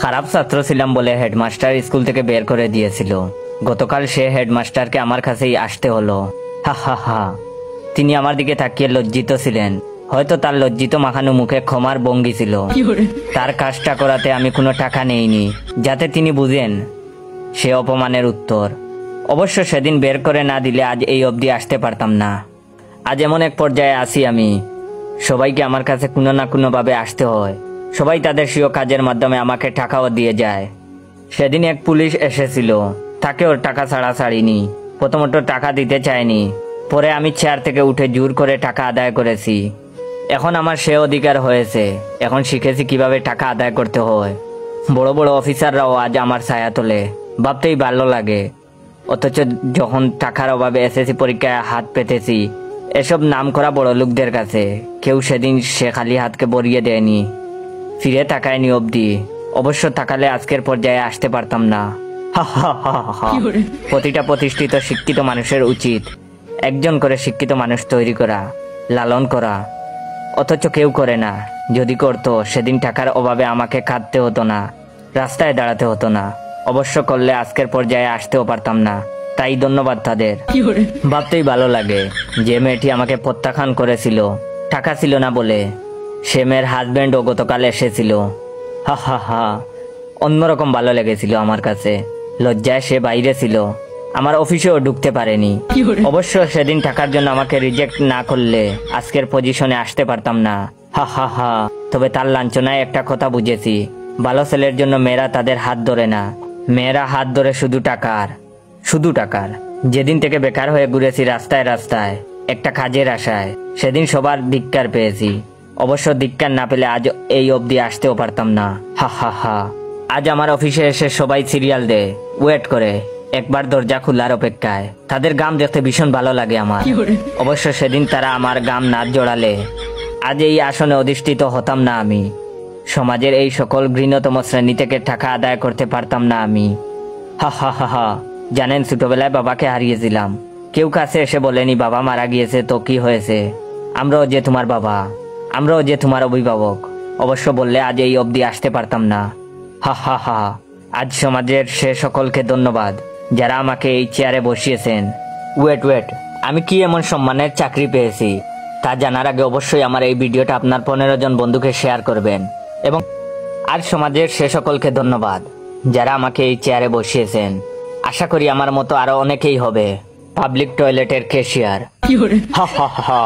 খারাপ ছাত্র ছিলাম বলে হেডমাস্টার স্কুল থেকে বের করে দিয়েছিল। গতকাল সে হেডমাস্টারকে আমার কাছেই আসতে হলো। হা হা হা। তিনি আমার দিকে তাকিয়ে লজ্জিত ছিলেন। হয়তো তার লজ্জিত মাখানো মুখে ক্ষমার ভঙ্গি ছিল। তার কাজটা করাতে আমি কোনো টাকা নেইনি, যাতে তিনি বুঝেন সে অপমানের উত্তর। অবশ্য সেদিন বের করে না দিলে আজ এই অবধি আসতে পারতাম না। আজ এমন এক পর্যায়ে আসি আমি, সবাইকে আমার কাছে কোনো না কোনো ভাবে আসতে হয়। সবাই তাদের স্বীয় কাজের মাধ্যমে আমাকে টাকাও দিয়ে যায়। সেদিন এক পুলিশ এসেছিল, তাকে ওর টাকা ছাড়া ছাড়িনি। প্রথমত টাকা দিতে চায়নি, পরে আমি চেয়ার থেকে উঠে জোর করে টাকা আদায় করেছি। এখন আমার সে অধিকার হয়েছে, এখন শিখেছি কিভাবে টাকা আদায় করতে হয়। বড় বড় অফিসাররাও আজ আমার ছায়া তোলে, ভাবতেই ভালো লাগে। অথচ যখন টাকার অভাবে এসএসসি পরীক্ষায় হাত পেতেছি এসব নাম করা বড় লোকদের কাছে, কেউ সেদিন সে খালি হাতকে বরিয়ে দেয়নি, ফিরে তাকায়নি অবধি। অবশ্য তাকালে আজকের পর্যায়ে আসতে পারতাম না। প্রতিটা প্রতিষ্ঠিত শিক্ষিত মানুষের উচিত একজন করে শিক্ষিত মানুষ তৈরি করা, লালন করা। অথচ কেউ করে না। যদি করতো সেদিন টাকার অভাবে আমাকে কাঁদতে হতো না, রাস্তায় দাঁড়াতে হতো না। অবশ্য করলে আজকের পর্যায়ে আসতেও পারতাম না। তাই ধন্যবাদ তাদের। ভাবতেই ভালো লাগে, যে মেয়েটি আমাকে প্রত্যাখ্যান করেছিল টাকা ছিল না বলে, সে মেয়ের হাজবেন্ডও গতকাল এসেছিল। হা হা হা। অন্যরকম ভালো লেগেছিল আমার কাছে। লজ্জায় সে বাইরে ছিল, আমার অফিসেও ঢুকতে পারেনি। অবশ্য সেদিন টাকার জন্য আমাকে রিজেক্ট না করলে আজকের পজিশনে আসতে পারতাম না। হা হা হা। তবে তার লাঞ্ছনায় একটা কথা বুঝেছি, ভালো ছেলের জন্য মেয়েরা তাদের হাত ধরে না, মেয়েরা হাত ধরে শুধু টাকার, শুধু টাকার। যেদিন থেকে বেকার হয়ে ঘুরেছি রাস্তায় রাস্তায় একটা কাজের আশায়, সেদিন সবার ধিক্কার পেয়েছি। অবশ্য ধিক্কার না পেলে আজ এই অবধি আসতেও পারতাম না। হা হা হা। আজ আমার অফিসে এসে সবাই সিরিয়াল দেয়, ওয়েট করে, একবার দরজা খোলার অপেক্ষায়। তাদের গাম দেখতে ভীষণ ভালো লাগে আমার। অবশ্য সেদিন তারা আমার গাম না জড়ালে আজ এই আসনে অধিষ্ঠিত হতাম না আমি। সমাজের এই সকল ঘৃণতম শ্রেণী থেকে টাকা আদায় করতে পারতাম না আমি। হা হা হা হা। জানেন, ছোটবেলায় বাবাকে হারিয়েছিলাম। কেউ কাছে এসে বলেনি বাবা মারা গিয়েছে তো কি হয়েছে, আমরাও যে তোমার বাবা, আমরাও যে তোমার অভিভাবক। অবশ্য বললে আজ এই অবধি আসতে পারতাম না। হা হা হা। আজ সমাজের সে সকলকে ধন্যবাদ যারা আমাকে এই চেয়ারে বসিয়েছেন। ওয়েট, আমি কি এমন সম্মানের চাকরি পেয়েছি তা জানার আগে অবশ্যই আমার এই ভিডিওটা আপনার 15 জন বন্ধুকে শেয়ার করবেন। এবং আজ সমাজের সে সকলকে ধন্যবাদ যারা আমাকে এই চেয়ারে বসিয়েছেন। আশা করি আমার মতো আরো অনেকেই হবে পাবলিক টয়লেটের ক্যাশিয়ার। হা হা হা।